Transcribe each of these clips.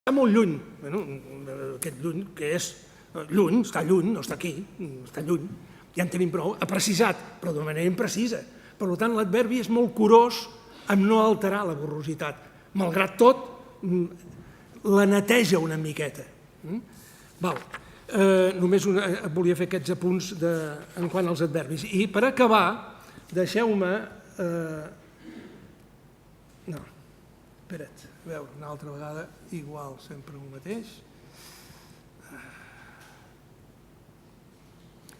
Està molt lluny, aquest lluny que és lluny, està lluny, no està aquí, està lluny, ja en tenim prou, ha precisat, però de manera imprecisa. Per tant, l'adverbi és molt curós en no alterar la borrositat. Malgrat tot, la neteja una miqueta. Només volia fer aquests apunts en quant als adverbis. I per acabar, deixeu-me... No, espera't, a veure, una altra vegada, igual, sempre el mateix.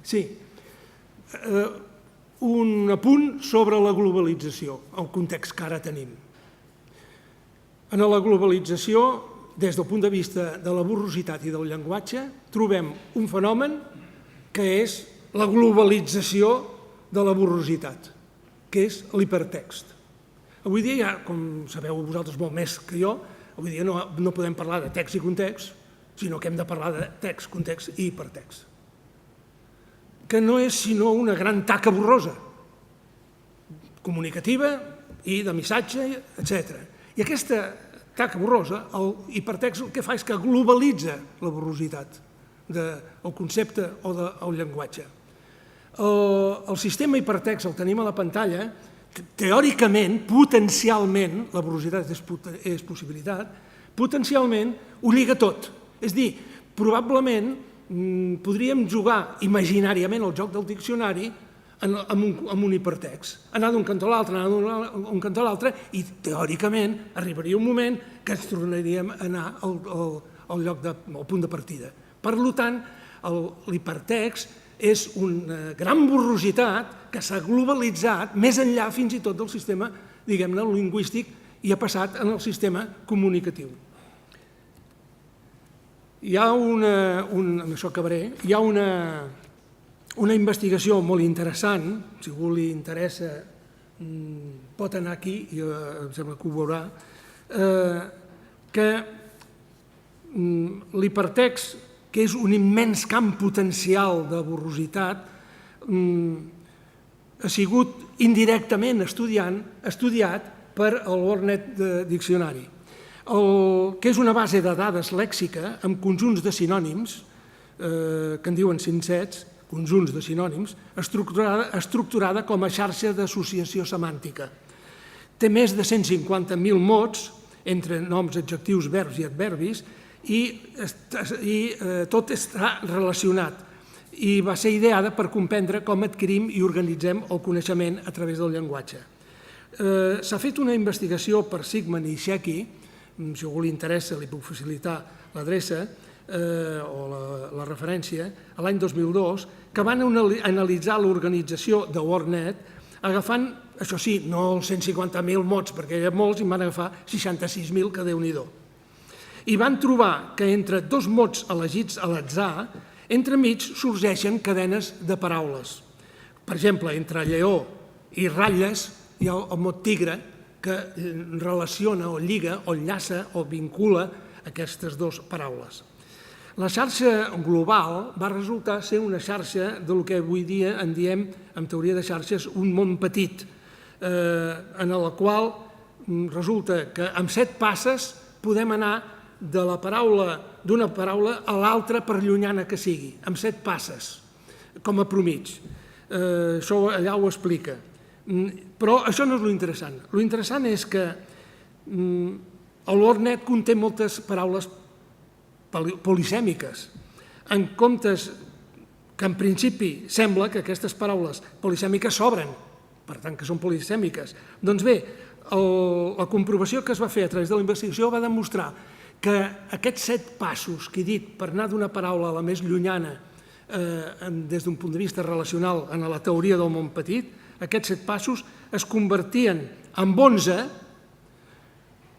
Sí, un apunt sobre la globalització, el context que ara tenim. En la globalització, des del punt de vista de la borrositat i del llenguatge, trobem un fenomen que és la globalització de la borrositat, que és l'hipertext. Avui dia, ja, com sabeu vosaltres molt més que jo, avui dia no podem parlar de text i context, sinó que hem de parlar de text, context i hipertext, que no és sinó una gran taca borrosa, comunicativa i de missatge, etc. I aquesta taca borrosa, el hipertext el que fa és que globalitza la borrositat del concepte o del llenguatge. El sistema hipertext el tenim a la pantalla, teòricament, potencialment, la borrositat és possibilitat, potencialment ho lliga tot. És a dir, probablement podríem jugar imaginàriament el joc del diccionari amb un hipertext. Anar d'un cantó a l'altre, anar d'un cantó a l'altre, i teòricament arribaria un moment que ens tornaríem a anar al punt de partida. Per tant, l'hipertext és una gran borrositat que s'ha globalitzat més enllà fins i tot del sistema, diguem-ne, lingüístic i ha passat en el sistema comunicatiu. Hi ha amb això acabaré, hi ha una investigació molt interessant, si algú li interessa pot anar aquí, i em sembla que ho veurà, que l'hipertext, que és un immens camp potencial de borrositat, ha sigut indirectament estudiat per el WordNet Diccionari, que és una base de dades lèxica amb conjunts de sinònims, que en diuen sinsets, conjunts de sinònims, estructurada com a xarxa d'associació semàntica. Té més de 150.000 mots, entre noms, adjectius, verbs i adverbis, i tot està relacionat. I va ser ideada per comprendre com adquirim i organitzem el coneixement a través del llenguatge. S'ha fet una investigació per Sigman i Sheki, si a algú li interessa li puc facilitar l'adreça o la referència, a l'any 2002, que van analitzar l'organització de WordNet agafant, això sí, no els 150.000 mots, perquè hi ha molts i van agafar 66.000, que Déu-n'hi-do. I van trobar que entre dos mots elegits a l'atzar, entremig sorgeixen cadenes de paraules. Per exemple, entre lleó i ratlles hi ha el mot tigre, que relaciona o lliga o enllaça o vincula aquestes dues paraules. La xarxa global va resultar ser una xarxa del que avui dia en diem, en teoria de xarxes, un món petit, en la qual resulta que amb 7 passes podem anar d'una paraula a l'altra per llunyana que sigui, amb 7 passes, com a promig. Això allà ho explica. Però això no és l'interessant. L'interessant és que el WordNet conté moltes paraules polisèmiques, en comptes que en principi sembla que aquestes paraules polisèmiques s'obren, per tant que són polisèmiques. Doncs bé, la comprovació que es va fer a través de la investigació va demostrar que aquests 7 passos que he dit per anar d'una paraula a la més llunyana des d'un punt de vista relacional en la teoria del món petit, aquests 7 passos es convertien en 11,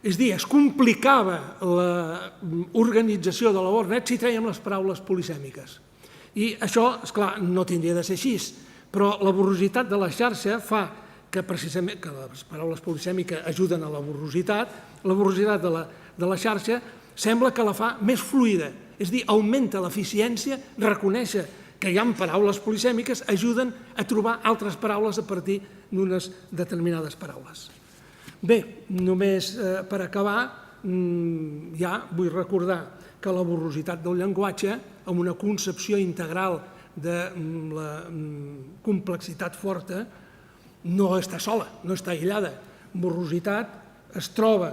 és a dir, es complicava l'organització de la WordNet si traiem les paraules polisèmiques. I això, esclar, no tindria de ser així, però la borrositat de la xarxa fa que precisament que les paraules polisèmiques ajuden a la borrositat de la xarxa sembla que la fa més fluida, és a dir, augmenta l'eficiència, reconèixer que hi ha paraules polisèmiques, ajuden a trobar altres paraules a partir d'unes determinades paraules. Bé, només per acabar, ja vull recordar que la borrositat del llenguatge, amb una concepció integral de la complexitat forta, no està sola, no està aïllada. Borrositat es troba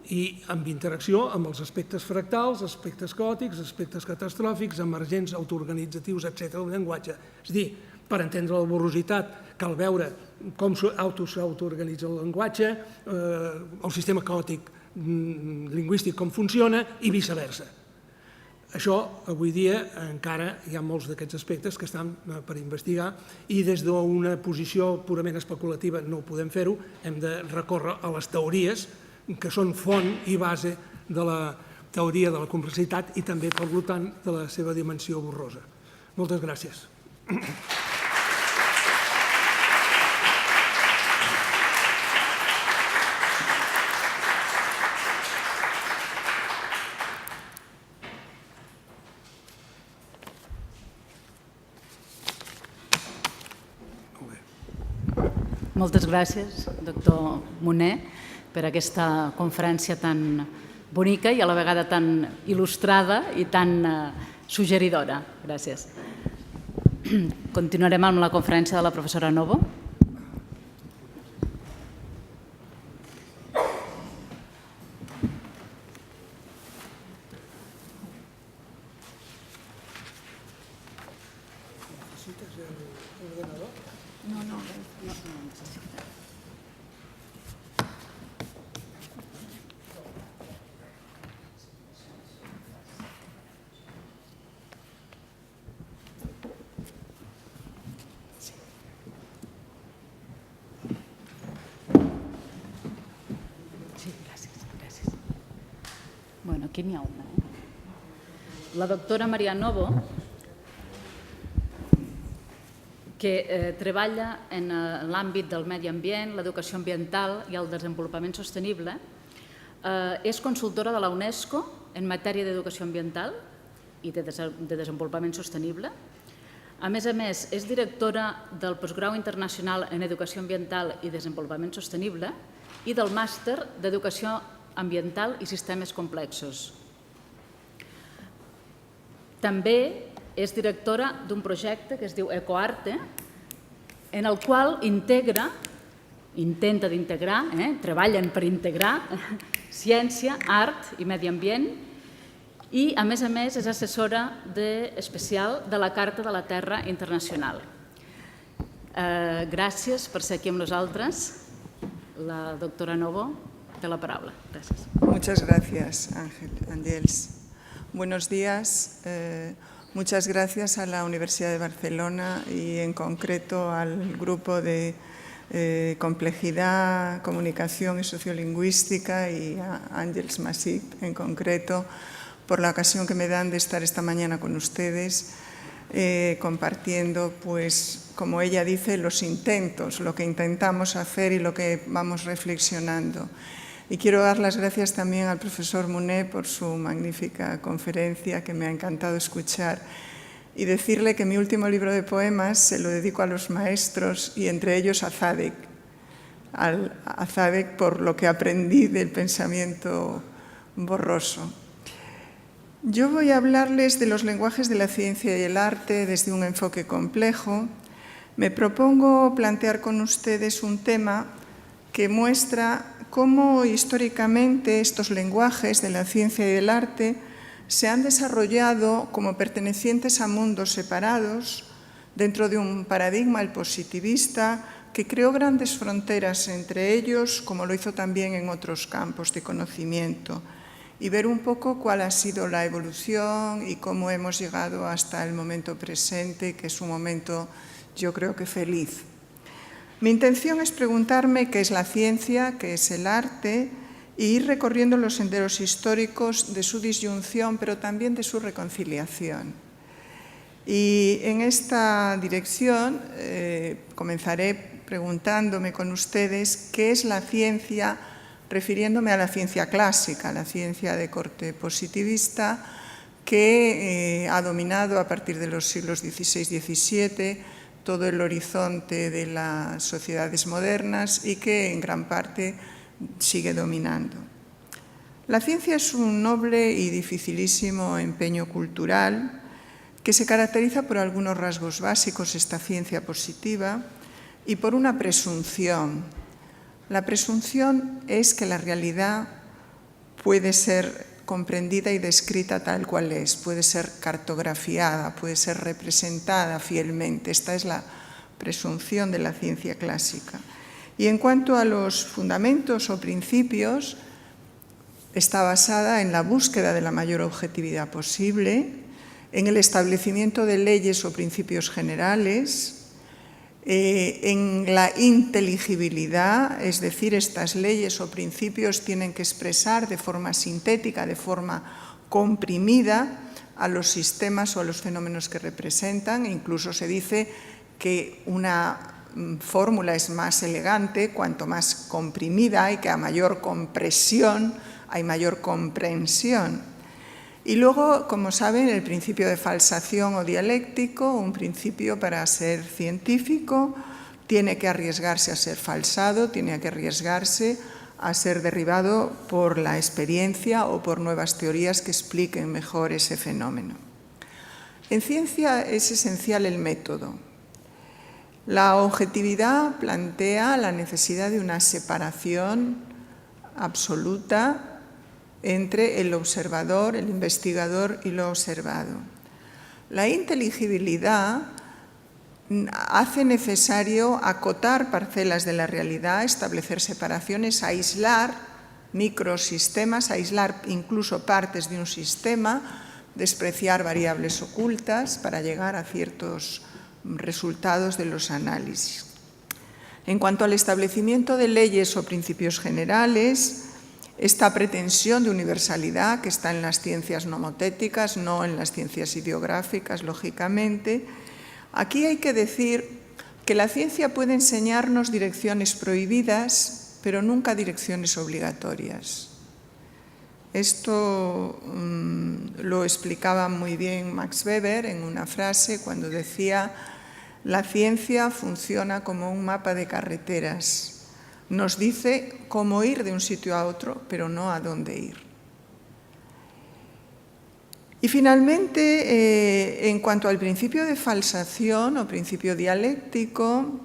i amb interacció amb els aspectes fractals, aspectes caòtics, aspectes catastròfics, emergents, autoorganitzatius, etc. del llenguatge. És a dir, per entendre la borrositat cal veure com s'autoorganitza el llenguatge, el sistema caòtic lingüístic com funciona i viceversa. Això, avui dia, encara hi ha molts d'aquests aspectes que estan per investigar i des d'una posició purament especulativa no ho podem fer-ho, hem de recórrer a les teories que són font i base de la teoria de la complexitat i també, per tant, de la seva dimensió borrosa. Moltes gràcies. Moltes gràcies, doctor Moner, per aquesta conferència tan bonica i a la vegada tan il·lustrada i tan suggeridora. Gràcies. Continuarem amb la conferència de la professora Novo. Aquí n'hi ha una. La doctora Maria Novo, que treballa en l'àmbit del medi ambient, l'educació ambiental i el desenvolupament sostenible, és consultora de la UNESCO en matèria d'educació ambiental i de desenvolupament sostenible. A més, és directora del postgrau internacional en educació ambiental i desenvolupament sostenible i del màster d'educació ambiental i sistemes complexos. També és directora d'un projecte que es diu EcoArte, en el qual intenta d'integrar, treballen per integrar ciència, art i medi ambient i, a més, és assessora especial de la Carta de la Terra Internacional. Gràcies per ser aquí amb nosaltres. La doctora Novo té la paraula. Gràcies. Muchas gracias, Ángels. Buenos días. Muchas gracias a la Universidad de Barcelona y en concreto al grupo de Complejidad, Comunicación y Sociolingüística y a Àngels Masip en concreto por la ocasión que me dan de estar esta mañana con ustedes compartiendo, pues, como ella dice, los intentos, lo que intentamos hacer y lo que vamos reflexionando. Y quiero dar las gracias también al profesor Moner por su magnífica conferencia que me ha encantado escuchar y decirle que mi último libro de poemas se lo dedico a los maestros y entre ellos a Zadek, por lo que aprendí del pensamiento borroso. Yo voy a hablarles de los lenguajes de la ciencia y el arte desde un enfoque complejo. Me propongo plantear con ustedes un tema que muestra cómo históricamente estos lenguajes de la ciencia y del arte se han desarrollado como pertenecientes a mundos separados dentro de un paradigma, el positivista, que creó grandes fronteras entre ellos, como lo hizo también en otros campos de conocimiento, y ver un poco cuál ha sido la evolución y cómo hemos llegado hasta el momento presente, que es un momento, yo creo que feliz. Mi intención es preguntarme qué es la ciencia, qué es el arte, e ir recorriendo los senderos históricos de su disyunción, pero también de su reconciliación. Y en esta dirección comenzaré preguntándome con ustedes qué es la ciencia, refiriéndome a la ciencia clásica, la ciencia de corte positivista, que ha dominado a partir de los siglos XVI y XVII todo el horizonte de las sociedades modernas y que en gran parte sigue dominando. La ciencia es un noble y dificilísimo empeño cultural que se caracteriza por algunos rasgos básicos, esta ciencia positiva, y por una presunción. La presunción es que la realidad puede ser comprendida y descrita tal cual es, puede ser cartografiada, puede ser representada fielmente. Esta es la presunción de la ciencia clásica. Y en cuanto a los fundamentos o principios, está basada en la búsqueda de la mayor objetividad posible, en el establecimiento de leyes o principios generales, en la inteligibilidad, es decir, estas leyes o principios tienen que expresar de forma sintética, de forma comprimida a los sistemas o a los fenómenos que representan. Incluso se dice que una fórmula es más elegante cuanto más comprimida hay, que a mayor compresión hay mayor comprensión. Y luego, como saben, el principio de falsación o dialéctico, un principio para ser científico, tiene que arriesgarse a ser falsado, tiene que arriesgarse a ser derribado por la experiencia o por nuevas teorías que expliquen mejor ese fenómeno. En ciencia es esencial el método. La objetividad plantea la necesidad de una separación absoluta entre el observador, el investigador y lo observado. La inteligibilidad hace necesario acotar parcelas de la realidad, establecer separaciones, aislar microsistemas, aislar incluso partes de un sistema, despreciar variables ocultas para llegar a ciertos resultados de los análisis. En cuanto al establecimiento de leyes o principios generales, esta pretensión de universalidad que está en las ciencias nomotéticas, no en las ciencias ideográficas, lógicamente. Aquí hay que decir que la ciencia puede enseñarnos direcciones prohibidas, pero nunca direcciones obligatorias. Esto lo explicaba muy bien Max Weber en una frase cuando decía: la ciencia funciona como un mapa de carreteras. Nos dice cómo ir de un sitio a otro, pero no a dónde ir. Y finalmente, en cuanto al principio de falsación o principio dialéctico,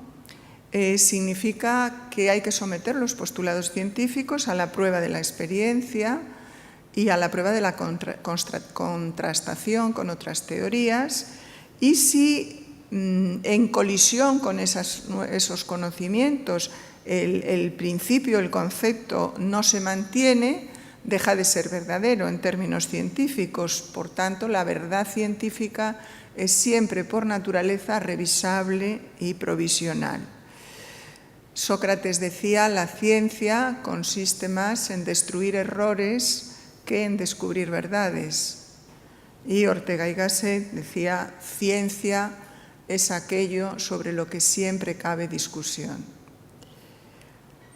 significa que hay que someter los postulados científicos a la prueba de la experiencia y a la prueba de la contrastación con otras teorías, y si en colisión con esos conocimientos el principio, el concepto no se mantiene, deja de ser verdadero en términos científicos. Por tanto, la verdad científica es siempre por naturaleza revisable y provisional. Sócrates decía: la ciencia consiste más en destruir errores que en descubrir verdades. Y Ortega y Gasset decía: ciencia es aquello sobre lo que siempre cabe discusión.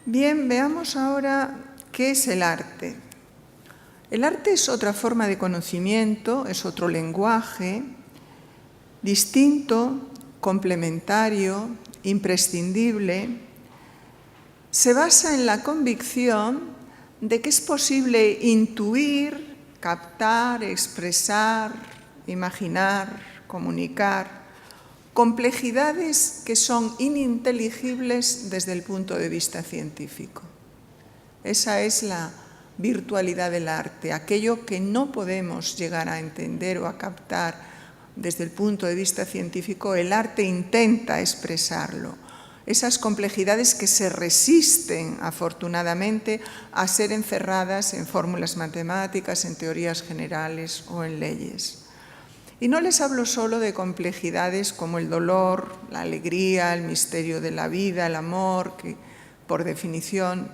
Bien, veamos ahora qué es el arte. El arte es otra forma de conocimiento, es otro lenguaje, distinto, complementario, imprescindible. Se basa en la convicción de que es posible intuir, captar, expresar, imaginar, comunicar complejidades que son ininteligibles desde el punto de vista científico. Esa es la virtualidad del arte, aquello que no podemos llegar a entender o a captar desde el punto de vista científico, el arte intenta expresarlo. Esas complejidades que se resisten, afortunadamente, a ser encerradas en fórmulas matemáticas, en teorías generales o en leyes. Y no les hablo solo de complejidades como el dolor, la alegría, el misterio de la vida, el amor, que por definición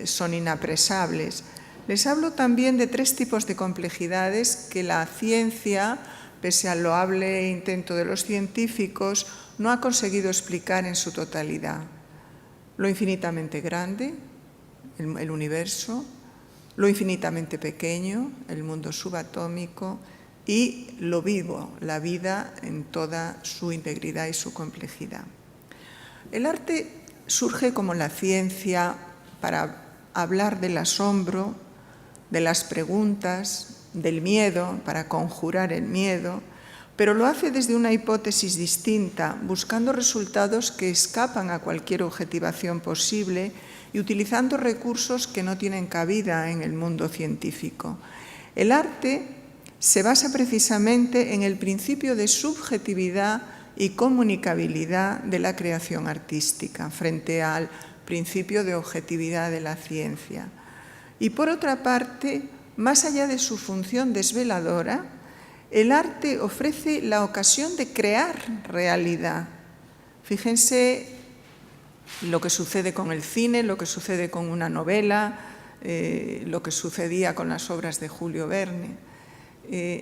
son inapresables. Les hablo también de tres tipos de complejidades que la ciencia, pese al loable intento de los científicos, no ha conseguido explicar en su totalidad. Lo infinitamente grande, el universo, lo infinitamente pequeño, el mundo subatómico, y lo vivo, la vida en toda su integridad y su complejidad. El arte surge como la ciencia para hablar del asombro, de las preguntas, del miedo, para conjurar el miedo, pero lo hace desde una hipótesis distinta, buscando resultados que escapan a cualquier objetivación posible y utilizando recursos que no tienen cabida en el mundo científico. El arte se basa precisamente en el principio de subjetividad y comunicabilidad de la creación artística frente al principio de objetividad de la ciencia. Y por otra parte, más allá de su función desveladora, el arte ofrece la ocasión de crear realidad. Fíjense lo que sucede con el cine, lo que sucede con una novela, lo que sucedía con las obras de Julio Verne.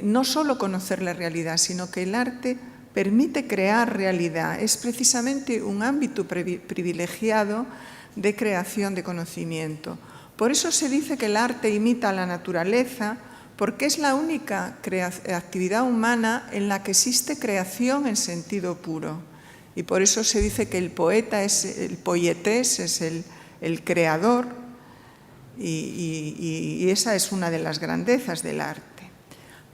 No solo conocer la realidad, sino que el arte permite crear realidad. Es precisamente un ámbito privilegiado de creación de conocimiento. Por eso se dice que el arte imita a la naturaleza, porque es la única actividad humana en la que existe creación en sentido puro. Y por eso se dice que el poeta es el poietés, es el creador, y esa es una de las grandezas del arte.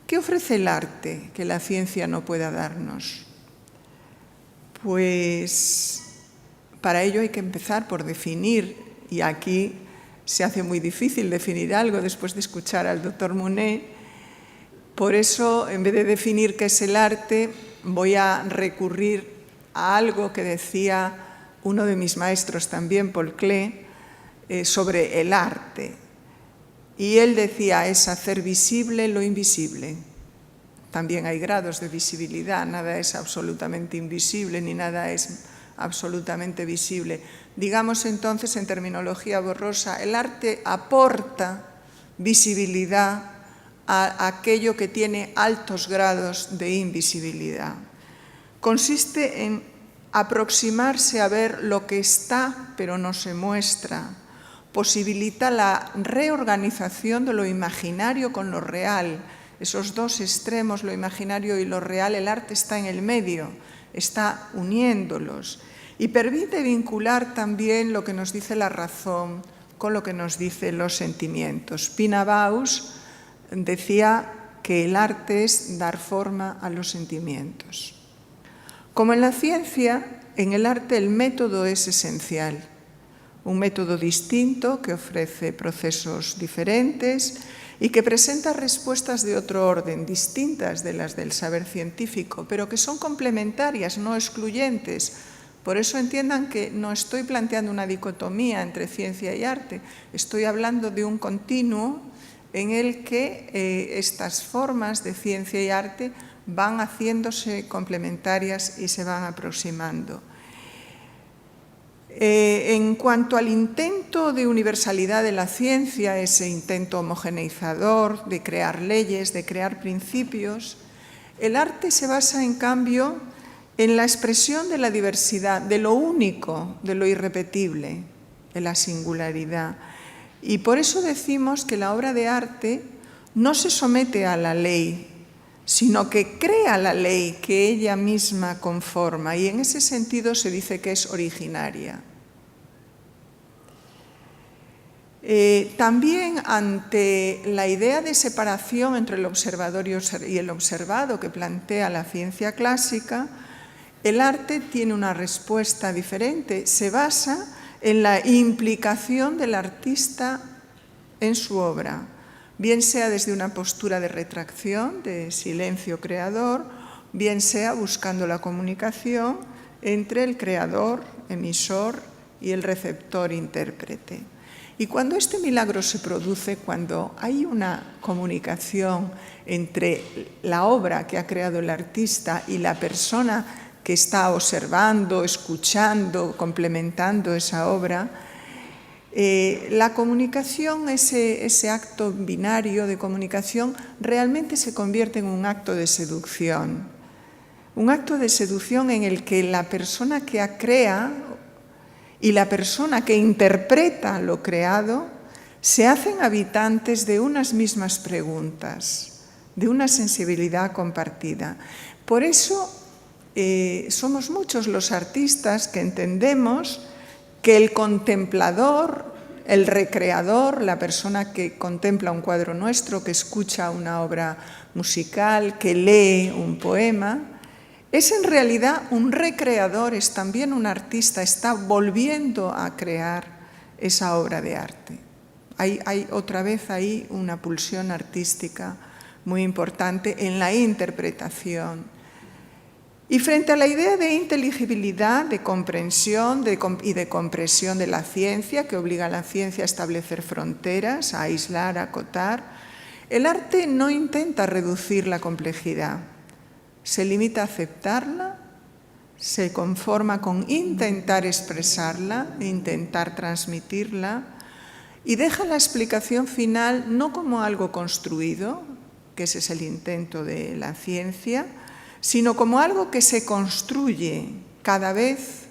¿Qué ofrece el arte que la ciencia no pueda darnos? Pues para ello hay que empezar por definir, y aquí se hace muy difícil definir algo después de escuchar al doctor Monet. Por eso, en vez de definir qué es el arte, voy a recurrir a algo que decía uno de mis maestros también, Paul Klee, sobre el arte. Y él decía, es hacer visible lo invisible. También hay grados de visibilidad, nada es absolutamente invisible ni nada es absolutamente visible. Digamos entonces, en terminología borrosa, el arte aporta visibilidad a aquello que tiene altos grados de invisibilidad. Consiste en aproximarse a ver lo que está pero no se muestra. Posibilita la reorganización de lo imaginario con lo real. Esos dos extremos, lo imaginario y lo real, el arte está en el medio, está uniéndolos. Y permite vincular también lo que nos dice la razón con lo que nos dicen los sentimientos. Pina Bausch decía que el arte es dar forma a los sentimientos. Como en la ciencia, en el arte el método es esencial. Un método distinto que ofrece procesos diferentes y que presenta respuestas de otro orden, distintas de las del saber científico, pero que son complementarias, no excluyentes. Por eso entiendan que no estoy planteando una dicotomía entre ciencia y arte, estoy hablando de un continuo en el que estas formas de ciencia y arte van haciéndose complementarias y se van aproximando. En cuanto al intento de universalidad de la ciencia, ese intento homogeneizador de crear leyes, de crear principios, el arte se basa, en cambio, en la expresión de la diversidad, de lo único, de lo irrepetible, de la singularidad. Y por eso decimos que la obra de arte no se somete a la ley, sino que crea la ley que ella misma conforma, y en ese sentido se dice que es originaria. También ante la idea de separación entre el observador y el observado que plantea la ciencia clásica, el arte tiene una respuesta diferente, se basa en la implicación del artista en su obra, bien sea desde una postura de retracción, de silencio creador, bien sea buscando la comunicación entre el creador, emisor, y el receptor, intérprete. Y cuando este milagro se produce, cuando hay una comunicación entre la obra que ha creado el artista y la persona que está observando, escuchando, complementando esa obra, la comunicación, ese acto binario de comunicación, realmente se convierte en un acto de seducción. Un acto de seducción en el que la persona que crea y la persona que interpreta lo creado se hacen habitantes de unas mismas preguntas, de una sensibilidad compartida. Por eso somos muchos los artistas que entendemos que el contemplador, el recreador, la persona que contempla un cuadro nuestro, que escucha una obra musical, que lee un poema, es en realidad un recreador, es también un artista, está volviendo a crear esa obra de arte. Hay otra vez ahí una pulsión artística muy importante en la interpretación. Y frente a la idea de inteligibilidad, de comprensión y de compresión de la ciencia, que obliga a la ciencia a establecer fronteras, a aislar, a acotar, el arte no intenta reducir la complejidad, se limita a aceptarla, se conforma con intentar expresarla, intentar transmitirla, y deja la explicación final no como algo construido, que ese es el intento de la ciencia, sino como algo que se construye cada vez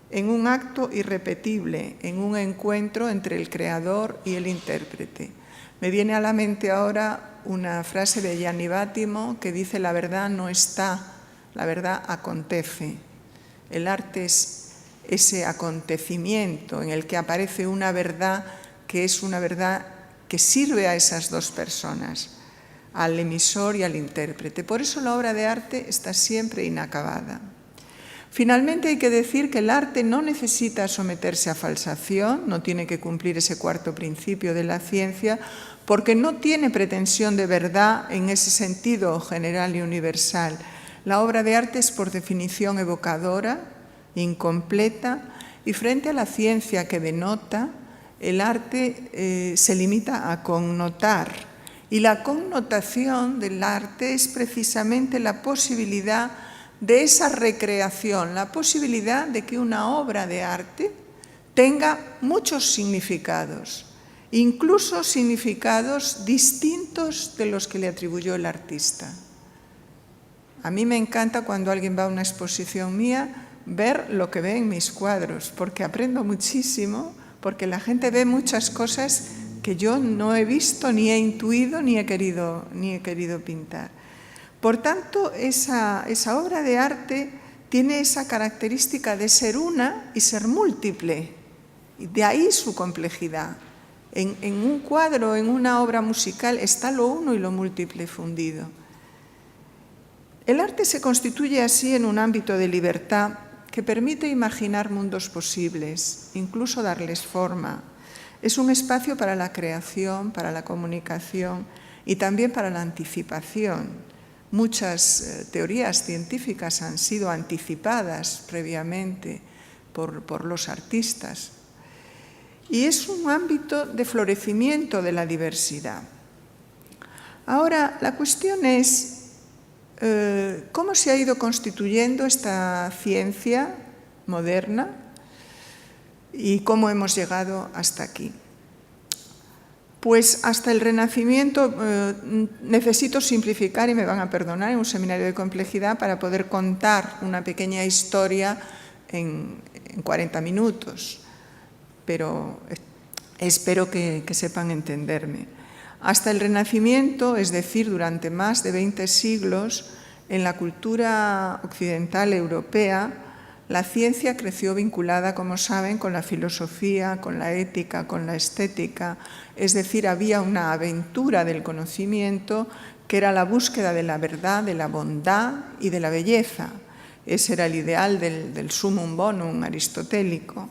en un acto irrepetible, en un encuentro entre el creador y el intérprete. Me viene a la mente ahora una frase de Gianni Vattimo que dice: la verdad no está, la verdad acontece. El arte es ese acontecimiento en el que aparece una verdad que es una verdad que sirve a esas dos personas, al emisor y al intérprete. Por eso la obra de arte está siempre inacabada. Finalmente hay que decir que el arte no necesita someterse a falsación, no tiene que cumplir ese cuarto principio de la ciencia, porque no tiene pretensión de verdad en ese sentido general y universal. La obra de arte es por definición evocadora, incompleta, y frente a la ciencia que denota, el arte se limita a connotar. Y la connotación del arte es precisamente la posibilidad de esa recreación, la posibilidad de que una obra de arte tenga muchos significados, incluso significados distintos de los que le atribuyó el artista. A mí me encanta cuando alguien va a una exposición mía ver lo que ve en mis cuadros, porque aprendo muchísimo, porque la gente ve muchas cosas que yo no he visto, ni he intuido, ni he querido pintar. Por tanto, esa obra de arte tiene esa característica de ser una y ser múltiple, y de ahí su complejidad. En un cuadro, en una obra musical, está lo uno y lo múltiple fundido. El arte se constituye así en un ámbito de libertad que permite imaginar mundos posibles, incluso darles forma. Es un espacio para la creación, para la comunicación y también para la anticipación. Muchas teorías científicas han sido anticipadas previamente por los artistas. Y es un ámbito de florecimiento de la diversidad. Ahora, la cuestión es cómo se ha ido constituyendo esta ciencia moderna y cómo hemos llegado hasta aquí. Pues hasta el Renacimiento, necesito simplificar y me van a perdonar, en un seminario de complejidad para poder contar una pequeña historia en 40 minutos, pero espero que sepan entenderme. Hasta el Renacimiento, es decir, durante más de 20 siglos, en la cultura occidental europea, la ciencia creció vinculada, como saben, con la filosofía, con la ética, con la estética. Es decir, había una aventura del conocimiento que era la búsqueda de la verdad, de la bondad y de la belleza. Ese era el ideal del sumum bonum aristotélico.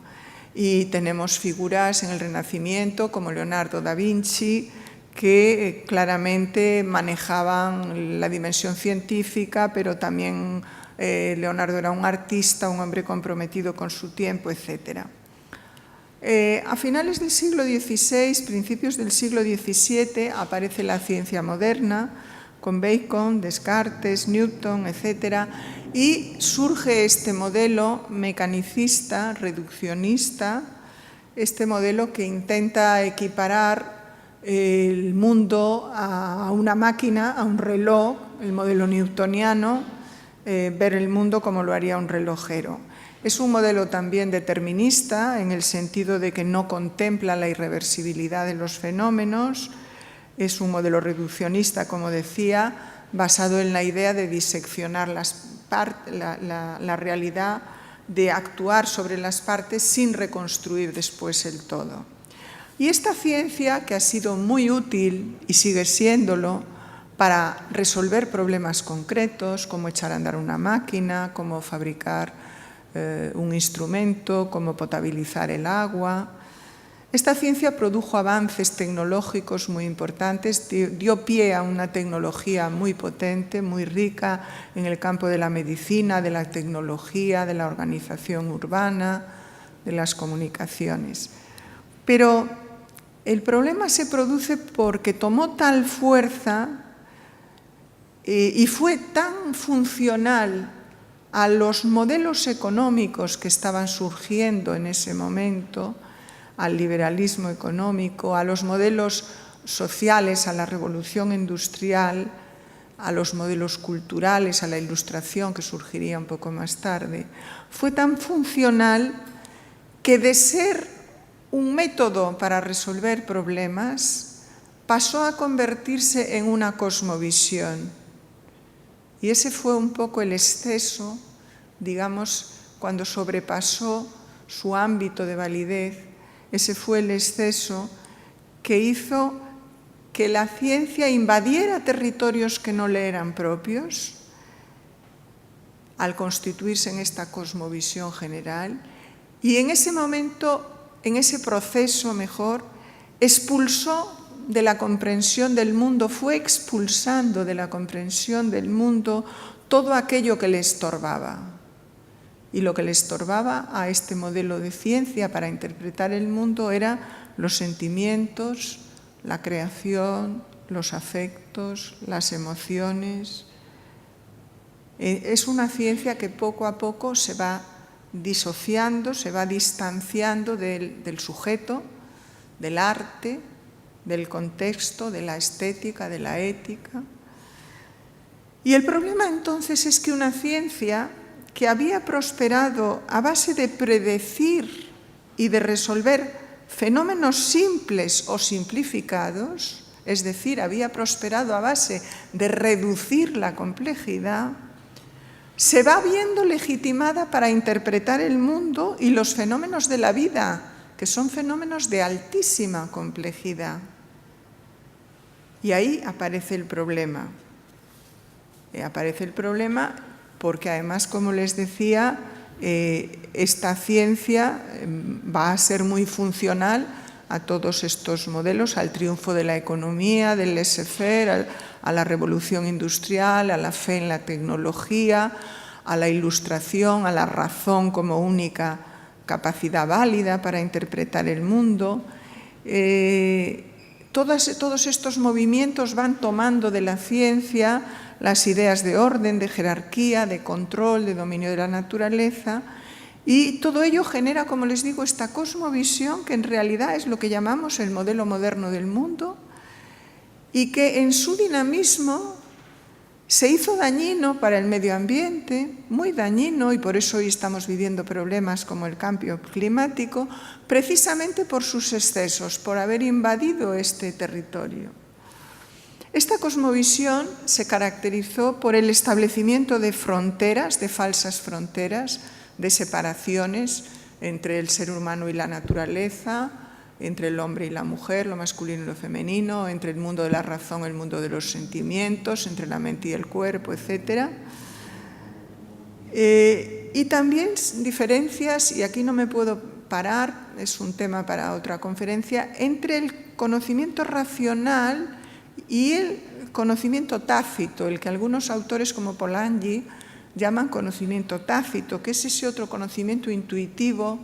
Y tenemos figuras en el Renacimiento como Leonardo da Vinci, que claramente manejaban la dimensión científica, pero también Leonardo era un artista, un hombre comprometido con su tiempo, etc. A finales del siglo XVI, principios del siglo XVII, aparece la ciencia moderna, con Bacon, Descartes, Newton, etc. Y surge este modelo mecanicista, reduccionista, este modelo que intenta equiparar el mundo a una máquina, a un reloj, el modelo newtoniano, ver el mundo como lo haría un relojero. Es un modelo también determinista, en el sentido de que no contempla la irreversibilidad de los fenómenos. Es un modelo reduccionista, como decía, basado en la idea de diseccionar la realidad, de actuar sobre las partes sin reconstruir después el todo. Y esta ciencia, que ha sido muy útil y sigue siéndolo para resolver problemas concretos, como echar a andar una máquina, como fabricar un instrumento, como potabilizar el agua. Esta ciencia produjo avances tecnológicos muy importantes, dio pie a una tecnología muy potente, muy rica en el campo de la medicina, de la tecnología, de la organización urbana, de las comunicaciones. Pero el problema se produce porque tomó tal fuerza y fue tan funcional a los modelos económicos que estaban surgiendo en ese momento, al liberalismo económico, a los modelos sociales, a la revolución industrial, a los modelos culturales, a la ilustración que surgiría un poco más tarde. Fue tan funcional que de ser un método para resolver problemas pasó a convertirse en una cosmovisión. Y ese fue un poco el exceso, digamos, cuando sobrepasó su ámbito de validez. Ese fue el exceso que hizo que la ciencia invadiera territorios que no le eran propios al constituirse en esta cosmovisión general. Y en ese momento, en ese proceso mejor, expulsó de la comprensión del mundo, fue expulsando de la comprensión del mundo todo aquello que le estorbaba. Y lo que le estorbaba a este modelo de ciencia para interpretar el mundo era los sentimientos, la creación, los afectos, las emociones. Es una ciencia que poco a poco se va disociando, se va distanciando del sujeto, del arte, del contexto, de la estética, de la ética. Y el problema entonces es que una ciencia que había prosperado a base de predecir y de resolver fenómenos simples o simplificados, es decir, había prosperado a base de reducir la complejidad, se va viendo legitimada para interpretar el mundo y los fenómenos de la vida, que son fenómenos de altísima complejidad. Y ahí aparece el problema. Aparece el problema porque además, como les decía, esta ciencia va a ser muy funcional a todos estos modelos, al triunfo de la economía, del laissez-faire, a la revolución industrial, a la fe en la tecnología, a la ilustración, a la razón como única capacidad válida para interpretar el mundo. Todos estos movimientos van tomando de la ciencia las ideas de orden, de jerarquía, de control, de dominio de la naturaleza, y todo ello genera, como les digo, esta cosmovisión que en realidad es lo que llamamos el modelo moderno del mundo y que en su dinamismo se hizo dañino para el medio ambiente, muy dañino, y por eso hoy estamos viviendo problemas como el cambio climático, precisamente por sus excesos, por haber invadido este territorio. Esta cosmovisión se caracterizó por el establecimiento de fronteras, de falsas fronteras, de separaciones entre el ser humano y la naturaleza, entre el hombre y la mujer, lo masculino y lo femenino, entre el mundo de la razón y el mundo de los sentimientos, entre la mente y el cuerpo, etc. Y también diferencias, y aquí no me puedo parar, es un tema para otra conferencia, entre el conocimiento racional y el conocimiento tácito, el que algunos autores como Polanyi llaman conocimiento tácito, que es ese otro conocimiento intuitivo,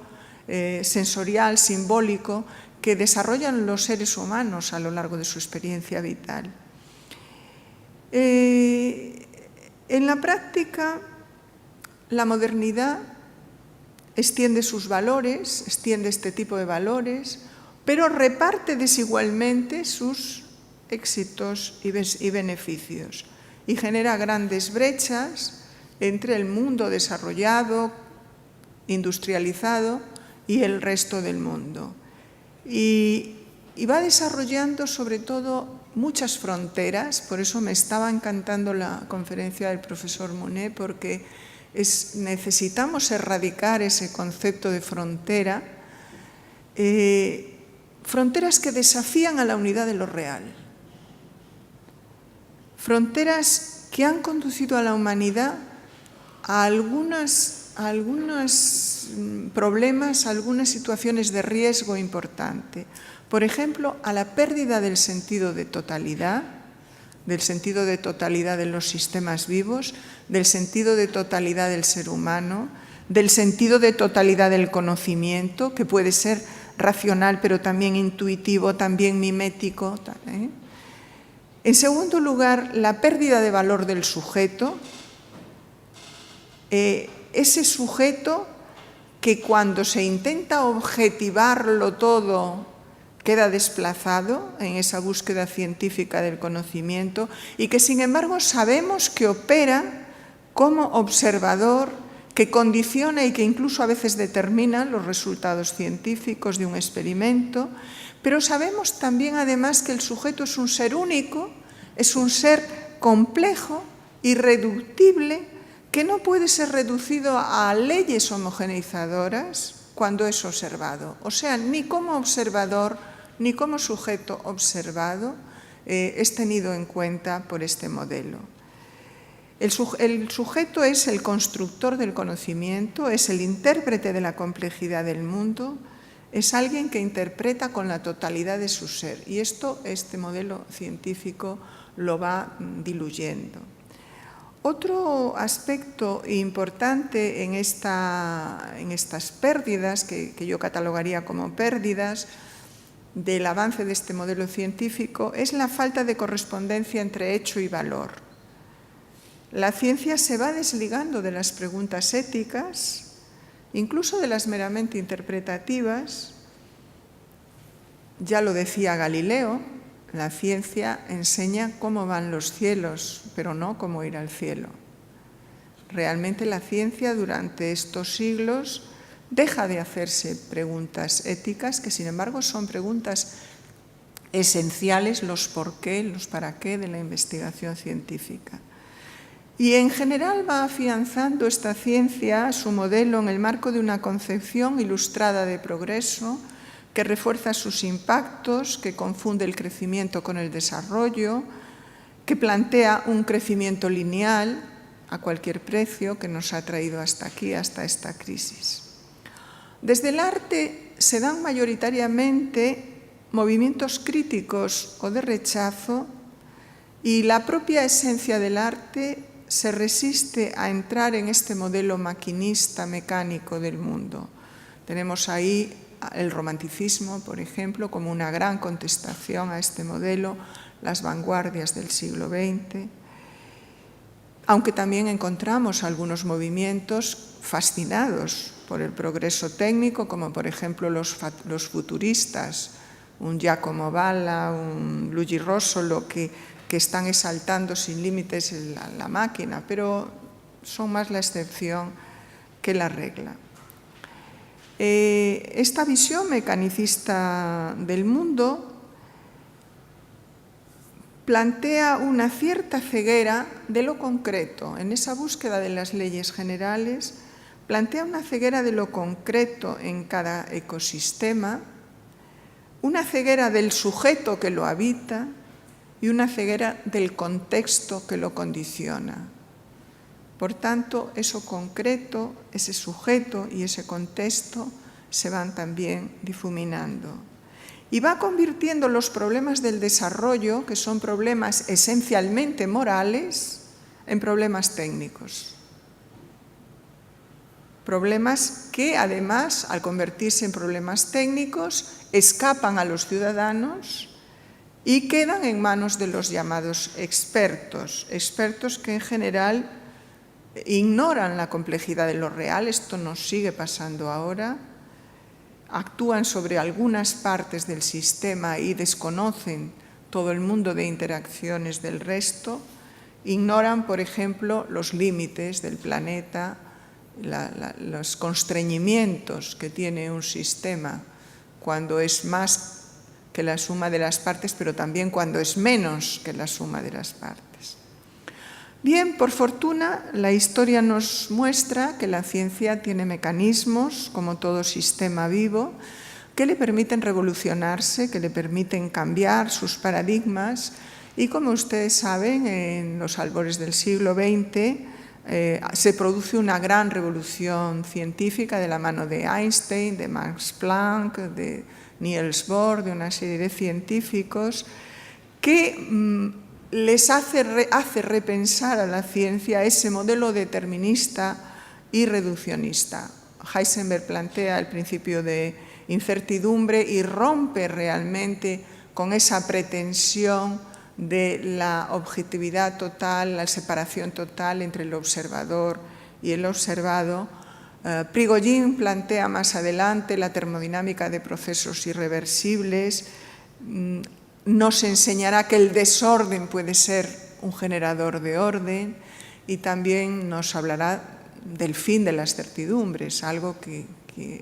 sensorial, simbólico, que desarrollan los seres humanos a lo largo de su experiencia vital. En la práctica, la modernidad extiende sus valores, extiende este tipo de valores, pero reparte desigualmente sus éxitos y beneficios y genera grandes brechas entre el mundo desarrollado, industrializado y el resto del mundo. Y va desarrollando sobre todo muchas fronteras, por eso me estaba encantando la conferencia del profesor Monet, porque necesitamos erradicar ese concepto de frontera, fronteras que desafían a la unidad de lo real, fronteras que han conducido a la humanidad a algunos problemas, a algunas situaciones de riesgo importante. Por ejemplo, a la pérdida del sentido de totalidad de los sistemas vivos, del sentido de totalidad del ser humano, del sentido de totalidad del conocimiento, que puede ser racional, pero también intuitivo, también mimético. En segundo lugar, la pérdida de valor del sujeto, ese sujeto que cuando se intenta objetivarlo todo queda desplazado en esa búsqueda científica del conocimiento y que sin embargo sabemos que opera como observador, que condiciona y que incluso a veces determina los resultados científicos de un experimento, pero sabemos también además que el sujeto es un ser único, es un ser complejo, irreductible, que no puede ser reducido a leyes homogeneizadoras cuando es observado. O sea, ni como observador, ni como sujeto observado es tenido en cuenta por este modelo. El sujeto es el constructor del conocimiento, es el intérprete de la complejidad del mundo, es alguien que interpreta con la totalidad de su ser. Y esto, este modelo científico lo va diluyendo. Otro aspecto importante en estas pérdidas, que yo catalogaría como pérdidas del avance de este modelo científico, es la falta de correspondencia entre hecho y valor. La ciencia se va desligando de las preguntas éticas, incluso de las meramente interpretativas. Ya lo decía Galileo, la ciencia enseña cómo van los cielos, pero no cómo ir al cielo. Realmente la ciencia durante estos siglos deja de hacerse preguntas éticas, que sin embargo son preguntas esenciales, los por qué, los para qué de la investigación científica. Y en general va afianzando esta ciencia su modelo en el marco de una concepción ilustrada de progreso que refuerza sus impactos, que confunde el crecimiento con el desarrollo, que plantea un crecimiento lineal a cualquier precio que nos ha traído hasta aquí, hasta esta crisis. Desde el arte se dan mayoritariamente movimientos críticos o de rechazo y la propia esencia del arte se resiste a entrar en este modelo maquinista, mecánico del mundo. Tenemos ahí el romanticismo, por ejemplo, como una gran contestación a este modelo, las vanguardias del siglo XX, aunque también encontramos algunos movimientos fascinados por el progreso técnico, como por ejemplo los futuristas, un Giacomo Balla, un Luigi Russolo, que están exaltando sin límites la máquina, pero son más la excepción que la regla. Esta visión mecanicista del mundo plantea una cierta ceguera de lo concreto. En esa búsqueda de las leyes generales, plantea una ceguera de lo concreto en cada ecosistema, una ceguera del sujeto que lo habita y una ceguera del contexto que lo condiciona. Por tanto, eso concreto, ese sujeto y ese contexto se van también difuminando. Y va convirtiendo los problemas del desarrollo, que son problemas esencialmente morales, en problemas técnicos. Problemas que, además, al convertirse en problemas técnicos, escapan a los ciudadanos y quedan en manos de los llamados expertos. Expertos que, en general, ignoran la complejidad de lo real. Esto nos sigue pasando ahora. Actúan sobre algunas partes del sistema y desconocen todo el mundo de interacciones del resto. Ignoran, por ejemplo, los límites del planeta, los constreñimientos que tiene un sistema cuando es más que la suma de las partes, pero también cuando es menos que la suma de las partes. Bien, por fortuna, la historia nos muestra que la ciencia tiene mecanismos, como todo sistema vivo, que le permiten revolucionarse, que le permiten cambiar sus paradigmas y, como ustedes saben, en los albores del siglo XX se produce una gran revolución científica de la mano de Einstein, de Max Planck, de Niels Bohr, de una serie de científicos que les hace repensar a la ciencia ese modelo determinista y reduccionista. Heisenberg plantea el principio de incertidumbre y rompe realmente con esa pretensión de la objetividad total, la separación total entre el observador y el observado. Prigogine plantea más adelante la termodinámica de procesos irreversibles, nos enseñará que el desorden puede ser un generador de orden y también nos hablará del fin de las certidumbres, algo que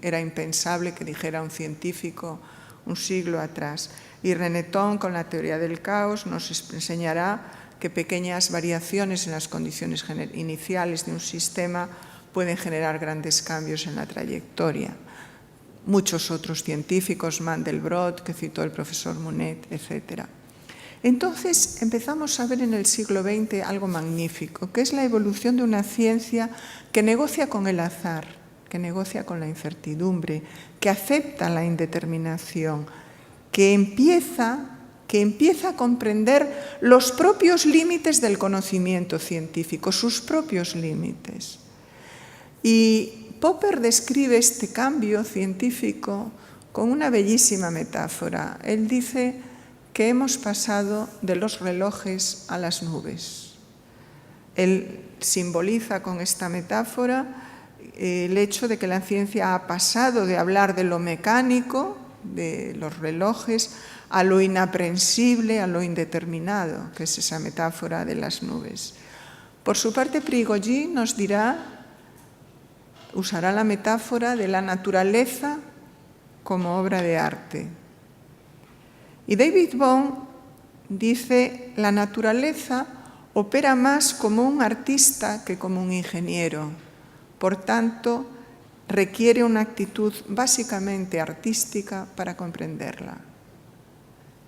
era impensable que dijera un científico un siglo atrás. Y René Thom, con la teoría del caos, nos enseñará que pequeñas variaciones en las condiciones iniciales de un sistema pueden generar grandes cambios en la trayectoria. Muchos otros científicos, Mandelbrot, que citó el profesor Monet, etc. Entonces empezamos a ver en el siglo XX algo magnífico, que es la evolución de una ciencia que negocia con el azar, que negocia con la incertidumbre, que acepta la indeterminación, que empieza a comprender los propios límites del conocimiento científico, sus propios límites. Y Popper describe este cambio científico con una bellísima metáfora. Él dice que hemos pasado de los relojes a las nubes. Él simboliza con esta metáfora el hecho de que la ciencia ha pasado de hablar de lo mecánico, de los relojes, a lo inaprensible, a lo indeterminado, que es esa metáfora de las nubes. Por su parte, Prigogine nos usará la metáfora de la naturaleza como obra de arte. Y David Bohm dice, la naturaleza opera más como un artista que como un ingeniero. Por tanto, requiere una actitud básicamente artística para comprenderla.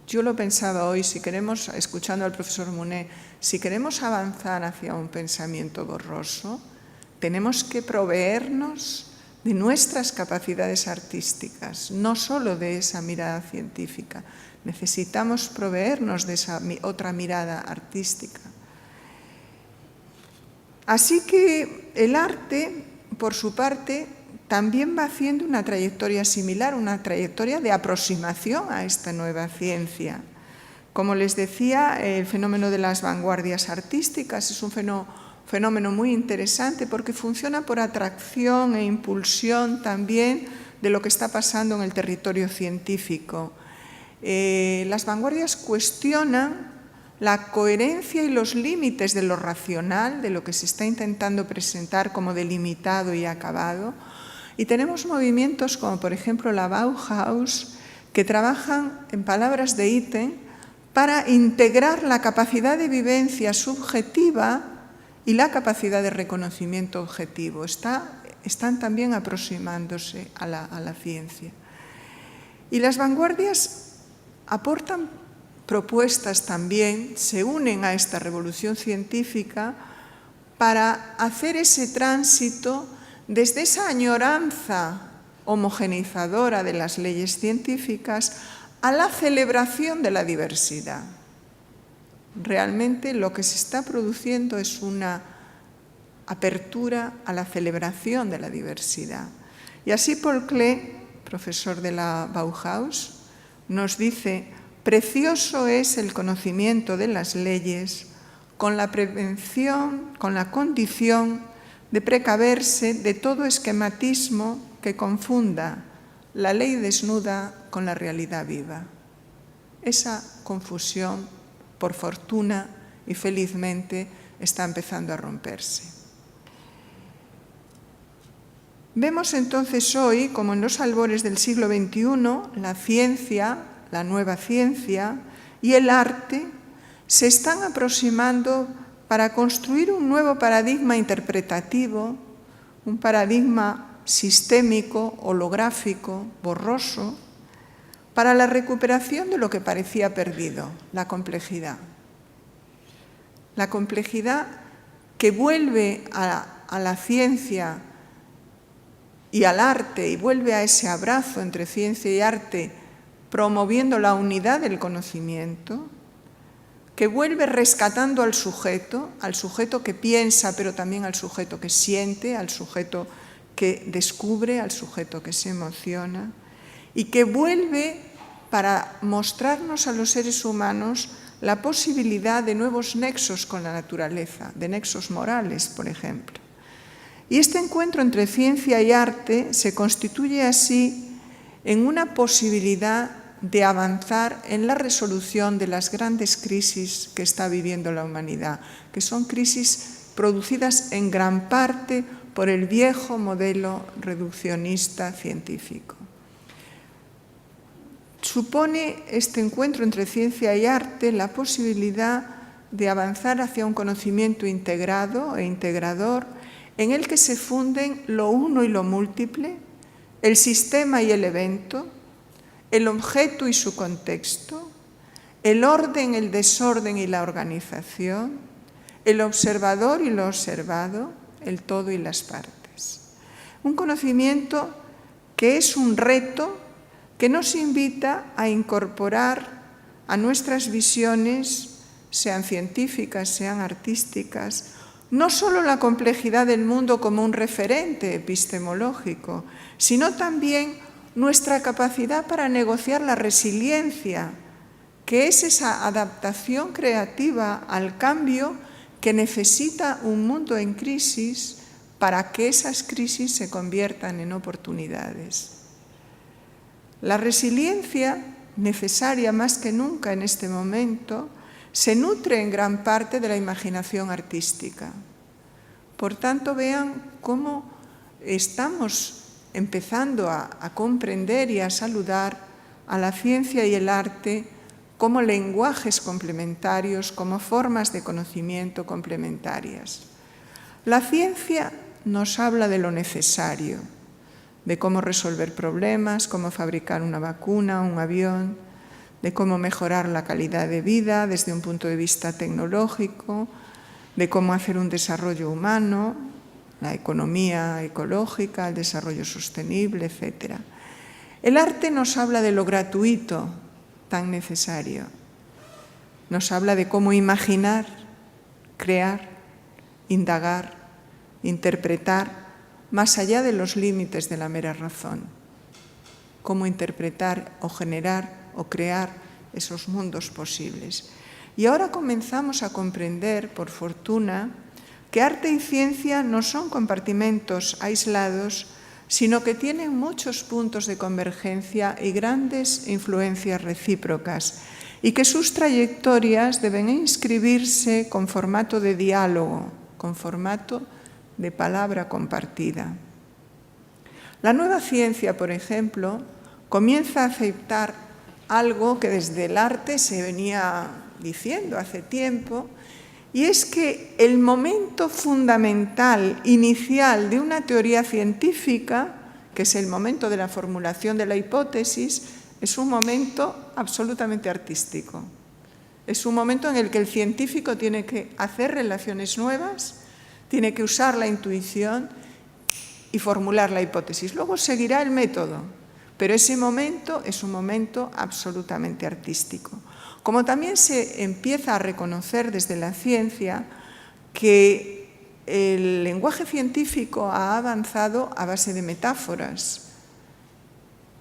Yo lo pensaba hoy, si queremos, escuchando al profesor Monet, si queremos avanzar hacia un pensamiento borroso, tenemos que proveernos de nuestras capacidades artísticas, no solo de esa mirada científica. Necesitamos proveernos de esa otra mirada artística. Así que el arte, por su parte, también va haciendo una trayectoria similar, una trayectoria de aproximación a esta nueva ciencia. Como les decía, el fenómeno de las vanguardias artísticas es un fenómeno muy interesante porque funciona por atracción e impulsión también de lo que está pasando en el territorio científico. Las vanguardias cuestionan la coherencia y los límites de lo racional, de lo que se está intentando presentar como delimitado y acabado. Y tenemos movimientos como, por ejemplo, la Bauhaus, que trabajan, en palabras de Itten, para integrar la capacidad de vivencia subjetiva y la capacidad de reconocimiento objetivo. Están también aproximándose a la ciencia. Y las vanguardias aportan propuestas también, se unen a esta revolución científica para hacer ese tránsito desde esa añoranza homogeneizadora de las leyes científicas a la celebración de la diversidad. Realmente lo que se está produciendo es una apertura a la celebración de la diversidad. Y así Paul Klee, profesor de la Bauhaus, nos dice: precioso es el conocimiento de las leyes con la prevención, con la condición de precaverse de todo esquematismo que confunda la ley desnuda con la realidad viva. Esa confusión, por fortuna y felizmente, está empezando a romperse. Vemos entonces hoy, como en los albores del siglo XXI, la ciencia, la nueva ciencia y el arte se están aproximando para construir un nuevo paradigma interpretativo, un paradigma sistémico, holográfico, borroso, para la recuperación de lo que parecía perdido, la complejidad. La complejidad que vuelve a la ciencia y al arte, y vuelve a ese abrazo entre ciencia y arte, promoviendo la unidad del conocimiento, que vuelve rescatando al sujeto que piensa, pero también al sujeto que siente, al sujeto que descubre, al sujeto que se emociona, y que vuelve para mostrarnos a los seres humanos la posibilidad de nuevos nexos con la naturaleza, de nexos morales, por ejemplo. Y este encuentro entre ciencia y arte se constituye así en una posibilidad de avanzar en la resolución de las grandes crisis que está viviendo la humanidad, que son crisis producidas en gran parte por el viejo modelo reduccionista científico. Supone este encuentro entre ciencia y arte la posibilidad de avanzar hacia un conocimiento integrado e integrador en el que se funden lo uno y lo múltiple, el sistema y el evento, el objeto y su contexto, el orden, el desorden y la organización, el observador y lo observado, el todo y las partes. Un conocimiento que es un reto que nos invita a incorporar a nuestras visiones, sean científicas, sean artísticas, no solo la complejidad del mundo como un referente epistemológico, sino también nuestra capacidad para negociar la resiliencia, que es esa adaptación creativa al cambio que necesita un mundo en crisis para que esas crisis se conviertan en oportunidades. La resiliencia, necesaria más que nunca en este momento, se nutre en gran parte de la imaginación artística. Por tanto, vean cómo estamos empezando a comprender y a saludar a la ciencia y el arte como lenguajes complementarios, como formas de conocimiento complementarias. La ciencia nos habla de lo necesario, de cómo resolver problemas, cómo fabricar una vacuna, un avión, de cómo mejorar la calidad de vida desde un punto de vista tecnológico, de cómo hacer un desarrollo humano, la economía ecológica, el desarrollo sostenible, etc. El arte nos habla de lo gratuito, tan necesario. Nos habla de cómo imaginar, crear, indagar, interpretar, más allá de los límites de la mera razón. Cómo interpretar o generar o crear esos mundos posibles. Y ahora comenzamos a comprender, por fortuna, que arte y ciencia no son compartimentos aislados, sino que tienen muchos puntos de convergencia y grandes influencias recíprocas, y que sus trayectorias deben inscribirse con formato de diálogo, con formato de palabra compartida. La nueva ciencia, por ejemplo, comienza a aceptar algo que desde el arte se venía diciendo hace tiempo, y es que el momento fundamental, inicial de una teoría científica, que es el momento de la formulación de la hipótesis, es un momento absolutamente artístico. Es un momento en el que el científico tiene que hacer relaciones nuevas, tiene que usar la intuición y formular la hipótesis. Luego seguirá el método, pero ese momento es un momento absolutamente artístico. Como también se empieza a reconocer desde la ciencia que el lenguaje científico ha avanzado a base de metáforas,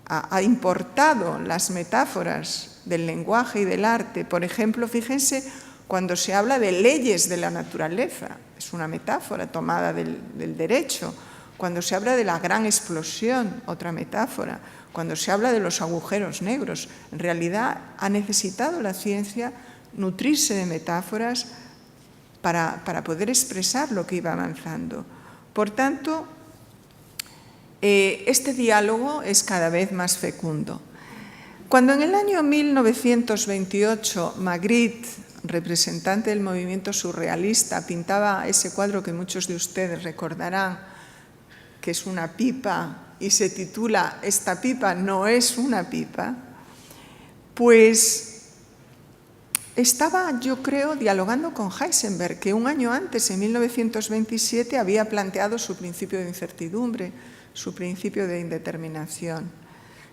ha importado las metáforas del lenguaje y del arte. Por ejemplo, fíjense, cuando se habla de leyes de la naturaleza, es una metáfora tomada del derecho. Cuando se habla de la gran explosión, otra metáfora. Cuando se habla de los agujeros negros, en realidad ha necesitado la ciencia nutrirse de metáforas para poder expresar lo que iba avanzando. Por tanto, este diálogo es cada vez más fecundo. Cuando en el año 1928 Magritte, representante del movimiento surrealista, pintaba ese cuadro que muchos de ustedes recordarán, que es una pipa y se titula "Esta pipa no es una pipa", pues estaba, yo creo, dialogando con Heisenberg, que un año antes, en 1927, había planteado su principio de incertidumbre, su principio de indeterminación.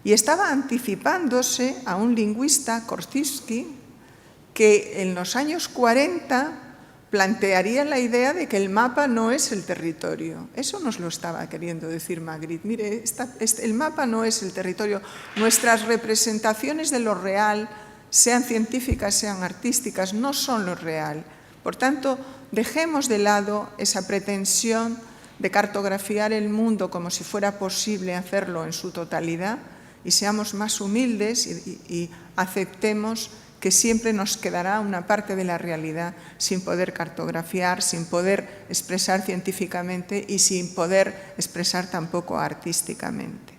Y estaba anticipándose a un lingüista, Korzybski, que en los años 40 plantearía la idea de que el mapa no es el territorio. Eso nos lo estaba queriendo decir Magritte. Mire, el mapa no es el territorio. Nuestras representaciones de lo real, sean científicas, sean artísticas, no son lo real. Por tanto, dejemos de lado esa pretensión de cartografiar el mundo como si fuera posible hacerlo en su totalidad y seamos más humildes y aceptemos que siempre nos quedará una parte de la realidad sin poder cartografiar, sin poder expresar científicamente y sin poder expresar tampoco artísticamente.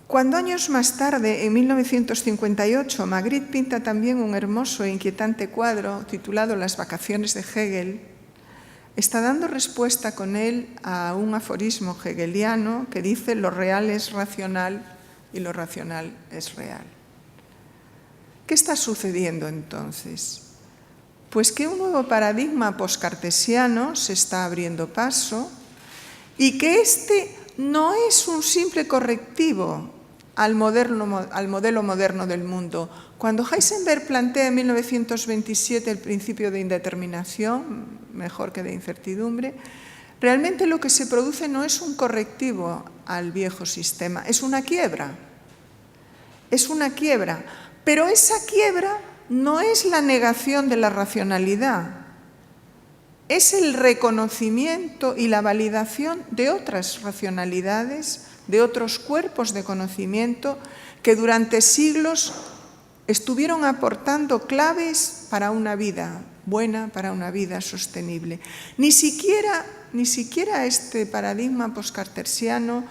Cuando años más tarde, en 1958, Magritte pinta también un hermoso e inquietante cuadro titulado Las vacaciones de Hegel, está dando respuesta con él a un aforismo hegeliano que dice: lo real es racional y lo racional es real. ¿Qué está sucediendo entonces? Pues que un nuevo paradigma poscartesiano se está abriendo paso y que este no es un simple correctivo al modelo moderno del mundo. Cuando Heisenberg plantea en 1927 el principio de indeterminación, mejor que de incertidumbre, realmente lo que se produce no es un correctivo al viejo sistema, es una quiebra. Es una quiebra, pero esa quiebra no es la negación de la racionalidad, es el reconocimiento y la validación de otras racionalidades, de otros cuerpos de conocimiento que durante siglos estuvieron aportando claves para una vida buena, para una vida sostenible. Ni siquiera este paradigma poscartesiano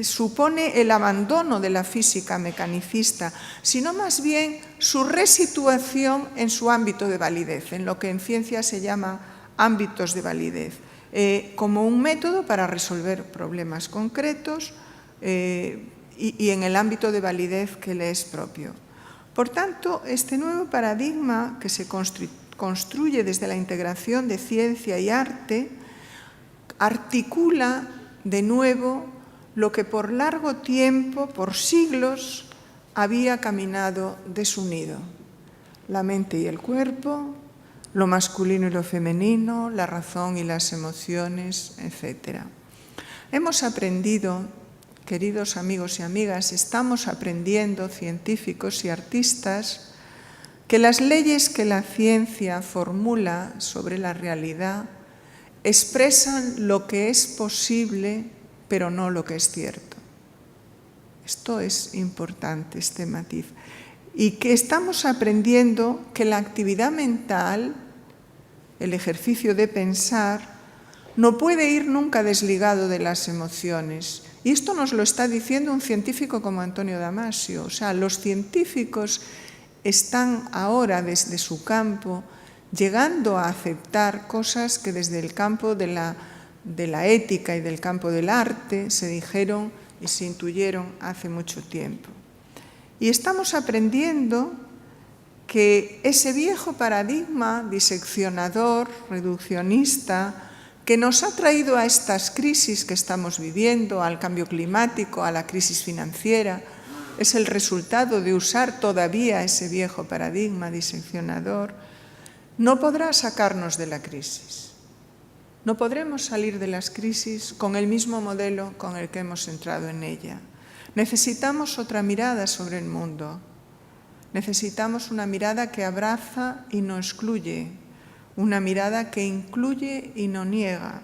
supone el abandono de la física mecanicista, sino más bien su resituación en su ámbito de validez, en lo que en ciencia se llama ámbitos de validez, como un método para resolver problemas concretos y en el ámbito de validez que le es propio. Por tanto, este nuevo paradigma que se construye desde la integración de ciencia y arte articula de nuevo lo que por largo tiempo, por siglos, había caminado desunido. La mente y el cuerpo, lo masculino y lo femenino, la razón y las emociones, etc. Hemos aprendido, queridos amigos y amigas, estamos aprendiendo, científicos y artistas, que las leyes que la ciencia formula sobre la realidad expresan lo que es posible, pero no lo que es cierto. Esto es importante, este matiz. Y que estamos aprendiendo que la actividad mental, el ejercicio de pensar, no puede ir nunca desligado de las emociones. Y esto nos lo está diciendo un científico como Antonio Damasio. O sea, los científicos están ahora desde su campo llegando a aceptar cosas que desde el campo de la ética y del campo del arte se dijeron y se intuyeron hace mucho tiempo. Y estamos aprendiendo que ese viejo paradigma diseccionador, reduccionista, que nos ha traído a estas crisis que estamos viviendo, al cambio climático, a la crisis financiera, es el resultado de usar todavía ese viejo paradigma diseccionador, no podrá sacarnos de la crisis. No podremos salir de las crisis con el mismo modelo con el que hemos entrado en ella. Necesitamos otra mirada sobre el mundo. Necesitamos una mirada que abraza y no excluye, una mirada que incluye y no niega,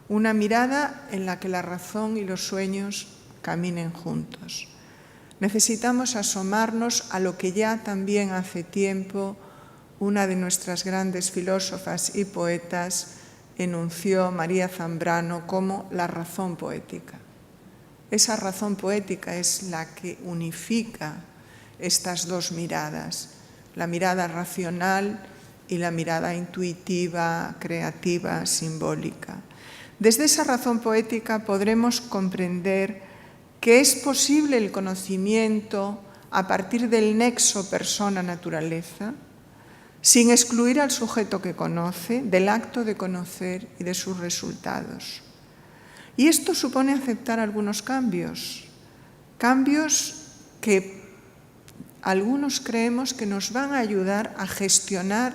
una mirada en la que la razón y los sueños caminen juntos. Necesitamos asomarnos a lo que ya también hace tiempo una de nuestras grandes filósofas y poetas enunció, María Zambrano, como la razón poética. Esa razón poética es la que unifica estas dos miradas, la mirada racional y la mirada intuitiva, creativa, simbólica. Desde esa razón poética podremos comprender que es posible el conocimiento a partir del nexo persona-naturaleza, sin excluir al sujeto que conoce del acto de conocer y de sus resultados. Y esto supone aceptar algunos cambios que algunos creemos que nos van a ayudar a gestionar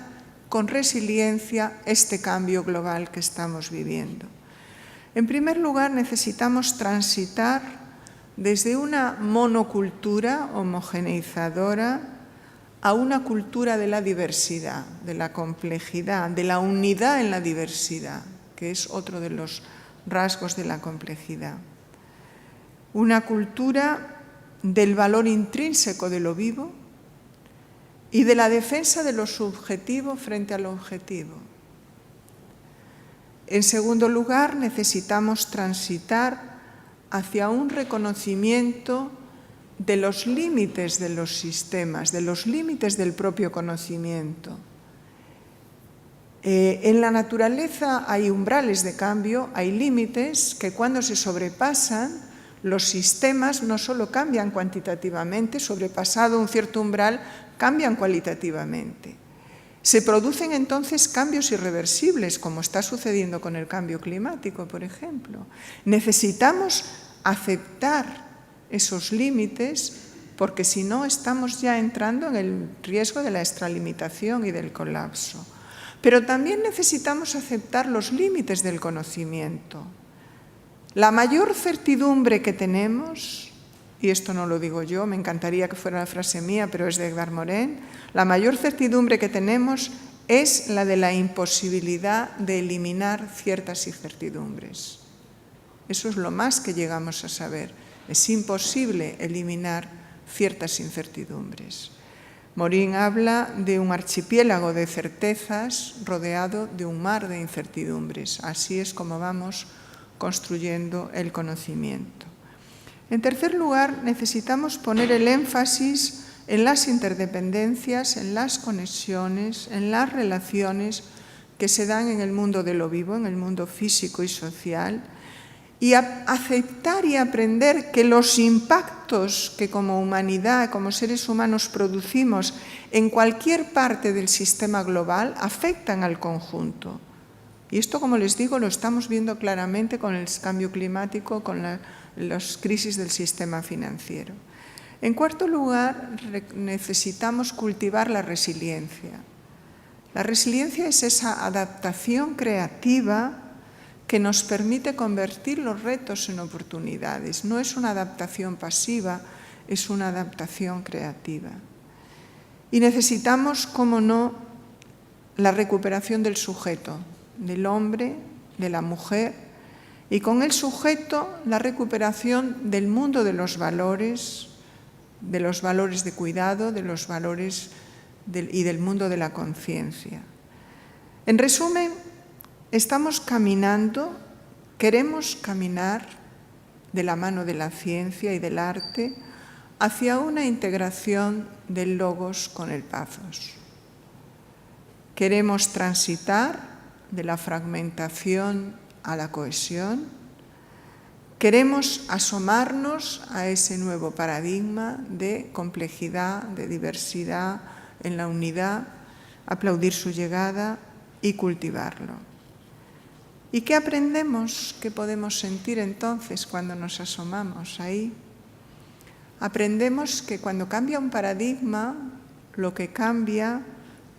con resiliencia este cambio global que estamos viviendo. En primer lugar, necesitamos transitar desde una monocultura homogeneizadora a una cultura de la diversidad, de la complejidad, de la unidad en la diversidad, que es otro de los rasgos de la complejidad. Una cultura del valor intrínseco de lo vivo y de la defensa de lo subjetivo frente a lo objetivo. En segundo lugar, necesitamos transitar hacia un reconocimiento de los límites de los sistemas, de los límites del propio conocimiento. En la naturaleza hay umbrales de cambio, hay límites que cuando se sobrepasan, los sistemas no solo cambian cuantitativamente, sobrepasado un cierto umbral, cambian cualitativamente. Se producen entonces cambios irreversibles, como está sucediendo con el cambio climático, por ejemplo. Necesitamos aceptar esos límites, porque si no estamos ya entrando en el riesgo de la extralimitación y del colapso. Pero también necesitamos aceptar los límites del conocimiento. La mayor certidumbre que tenemos, y esto no lo digo yo, me encantaría que fuera la frase mía, pero es de Edgar Morin, la mayor certidumbre que tenemos es la de la imposibilidad de eliminar ciertas incertidumbres. Eso es lo más que llegamos a saber. Es imposible eliminar ciertas incertidumbres. Morin habla de un archipiélago de certezas rodeado de un mar de incertidumbres. Así es como vamos construyendo el conocimiento. En tercer lugar, necesitamos poner el énfasis en las interdependencias, en las conexiones, en las relaciones que se dan en el mundo de lo vivo, en el mundo físico y social, y aceptar y aprender que los impactos que como humanidad, como seres humanos producimos en cualquier parte del sistema global afectan al conjunto. Y esto, como les digo, lo estamos viendo claramente con el cambio climático, con las crisis del sistema financiero. En cuarto lugar, necesitamos cultivar la resiliencia. La resiliencia es esa adaptación creativa que nos permite convertir los retos en oportunidades. No es una adaptación pasiva, es una adaptación creativa. Y necesitamos, cómo no, la recuperación del sujeto, del hombre, de la mujer, y con el sujeto la recuperación del mundo de los valores de cuidado, de los valores y del mundo de la conciencia. En resumen, estamos caminando, queremos caminar de la mano de la ciencia y del arte hacia una integración del logos con el pathos. Queremos transitar de la fragmentación a la cohesión. Queremos asomarnos a ese nuevo paradigma de complejidad, de diversidad en la unidad, aplaudir su llegada y cultivarlo. ¿Y qué aprendemos? ¿Qué podemos sentir entonces cuando nos asomamos ahí? Aprendemos que cuando cambia un paradigma, lo que cambia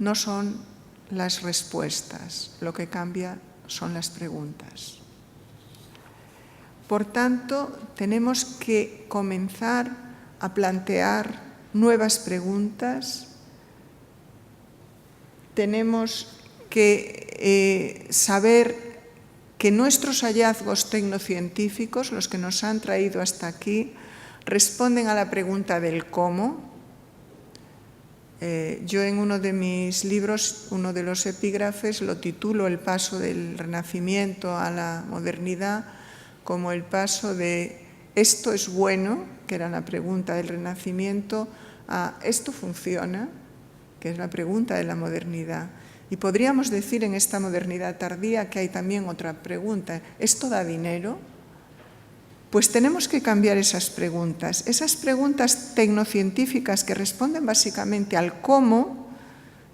no son las respuestas, lo que cambia son las preguntas. Por tanto, tenemos que comenzar a plantear nuevas preguntas, tenemos que saber que nuestros hallazgos tecnocientíficos, los que nos han traído hasta aquí, responden a la pregunta del cómo. Yo en uno de mis libros, uno de los epígrafes, lo titulo El paso del Renacimiento a la modernidad, como el paso de esto es bueno, que era la pregunta del Renacimiento, a esto funciona, que es la pregunta de la modernidad. Y podríamos decir en esta modernidad tardía que hay también otra pregunta, ¿esto da dinero? Pues tenemos que cambiar esas preguntas tecnocientíficas que responden básicamente al cómo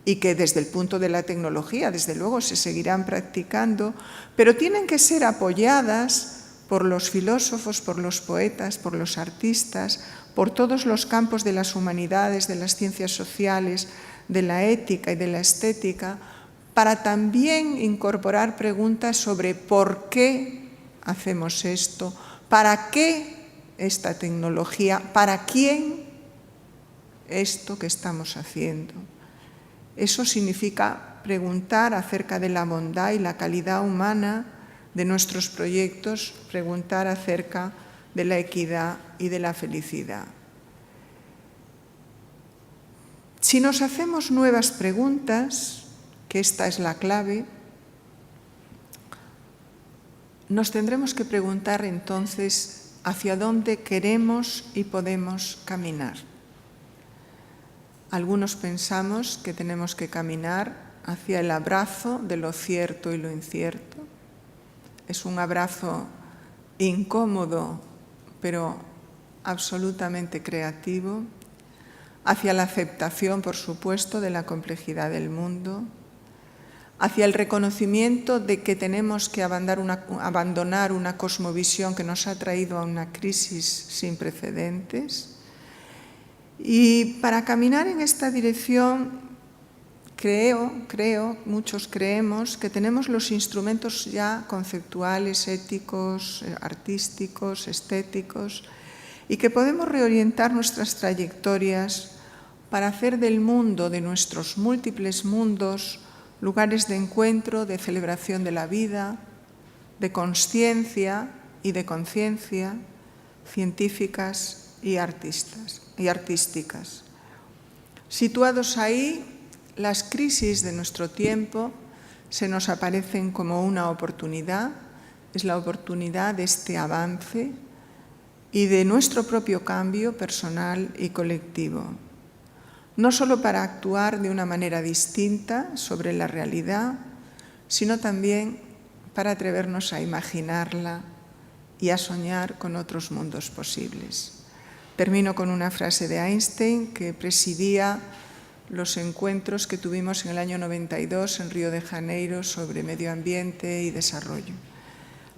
y que desde el punto de la tecnología, desde luego, se seguirán practicando, pero tienen que ser apoyadas por los filósofos, por los poetas, por los artistas, por todos los campos de las humanidades, de las ciencias sociales, de la ética y de la estética, para también incorporar preguntas sobre por qué hacemos esto, para qué esta tecnología, para quién esto que estamos haciendo. Eso significa preguntar acerca de la bondad y la calidad humana de nuestros proyectos, preguntar acerca de la equidad y de la felicidad. Si nos hacemos nuevas preguntas, que esta es la clave, nos tendremos que preguntar entonces hacia dónde queremos y podemos caminar. Algunos pensamos que tenemos que caminar hacia el abrazo de lo cierto y lo incierto. Es un abrazo incómodo, pero absolutamente creativo, hacia la aceptación, por supuesto, de la complejidad del mundo, hacia el reconocimiento de que tenemos que abandonar una cosmovisión que nos ha traído a una crisis sin precedentes. Y para caminar en esta dirección, muchos creemos que tenemos los instrumentos ya conceptuales, éticos, artísticos, estéticos, y que podemos reorientar nuestras trayectorias para hacer del mundo, de nuestros múltiples mundos, lugares de encuentro, de celebración de la vida, de consciencia y de conciencia, científicas y artísticas. Situados ahí, las crisis de nuestro tiempo se nos aparecen como una oportunidad, es la oportunidad de este avance y de nuestro propio cambio personal y colectivo. No solo para actuar de una manera distinta sobre la realidad, sino también para atrevernos a imaginarla y a soñar con otros mundos posibles. Termino con una frase de Einstein que presidía los encuentros que tuvimos en el año 92 en Río de Janeiro sobre medio ambiente y desarrollo.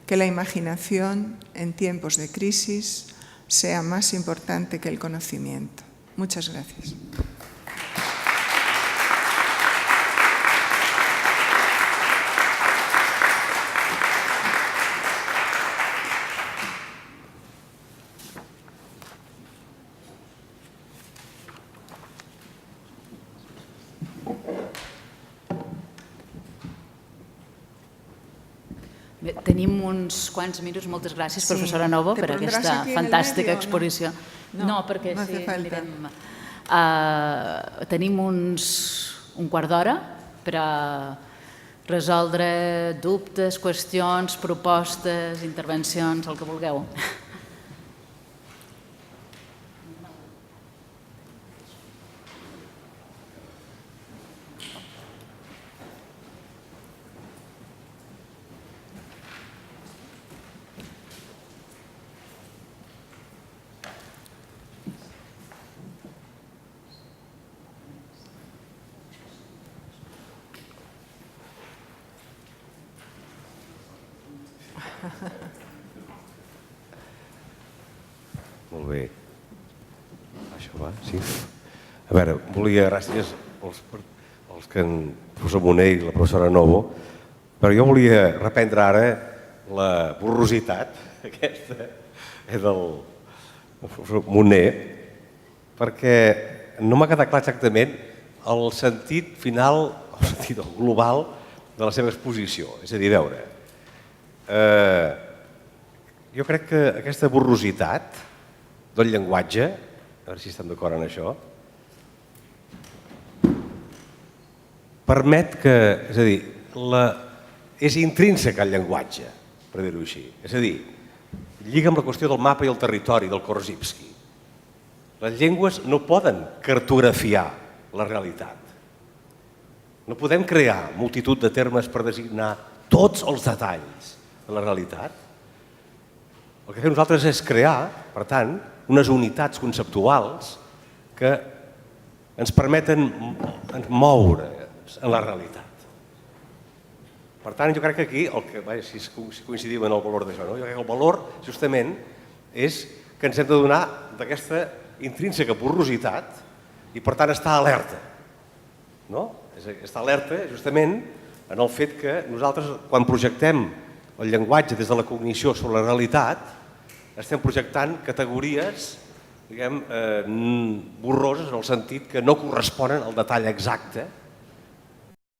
Que la imaginación en tiempos de crisis sea más importante que el conocimiento. Muchas gracias. Bé, tenim uns quants minuts. Moltes gràcies, professora Novo, per aquesta fantàstica exposició. No, perquè sí, anirem... Tenim un quart d'hora per a resoldre dubtes, qüestions, propostes, intervencions, el que vulgueu. Molt bé. Això va, sí. A veure, volia, gràcies als que el professor Moner i la professora Novo, però jo volia reprendre ara la borrositat aquesta del professor Moner, perquè no m'ha quedat clar exactament el sentit final, el sentit global de la seva exposició. És a dir, a veure, jo crec que aquesta borrositat del llenguatge, a veure si estem d'acord en això, permet que, és a dir, és intrínseca al llenguatge, per dir-ho així. És a dir, lliga amb la qüestió del mapa i el territori del Korzybski. Les llengües no poden cartografiar la realitat. No podem crear multitud de termes per designar tots els detalls de la realitat. El que fem nosaltres és crear, per tant, unes unitats conceptuals que ens permeten moure's en la realitat. Per tant, jo crec que aquí, si coincidim en el valor d'això, jo crec que el valor, justament, és que ens hem de donar d'aquesta intrínseca porositat i, per tant, estar alerta. Estar alerta, justament, en el fet que nosaltres, quan projectem el llenguatge des de la cognició sobre la realitat, estem projectant categories, diguem, borroses en el sentit que no corresponen al detall exacte